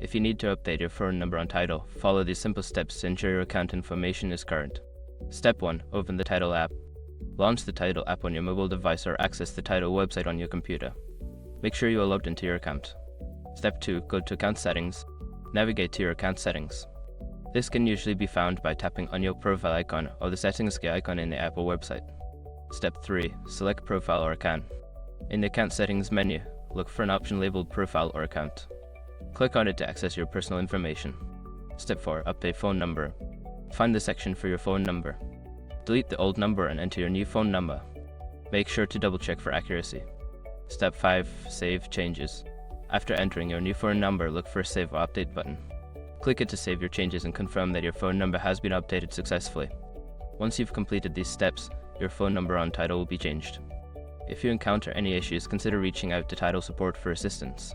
If you need to update your phone number on Tidal, follow these simple steps to ensure your account information is current. Step 1. Open the Tidal app. Launch the Tidal app on your mobile device or access the Tidal website on your computer. Make sure you are logged into your account. Step 2. Go to Account Settings. Navigate to your account settings. This can usually be found by tapping on your profile icon or the settings key icon in the Apple website. Step 3. Select Profile or Account. In the Account Settings menu, look for an option labeled Profile or Account. Click on it to access your personal information. Step 4. Update phone number. Find the section for your phone number. Delete the old number and enter your new phone number. Make sure to double check for accuracy. Step 5. Save changes. After entering your new phone number, look for a Save or Update button. Click it to save your changes and confirm that your phone number has been updated successfully. Once you've completed these steps, your phone number on Tidal will be changed. If you encounter any issues, consider reaching out to Tidal support for assistance.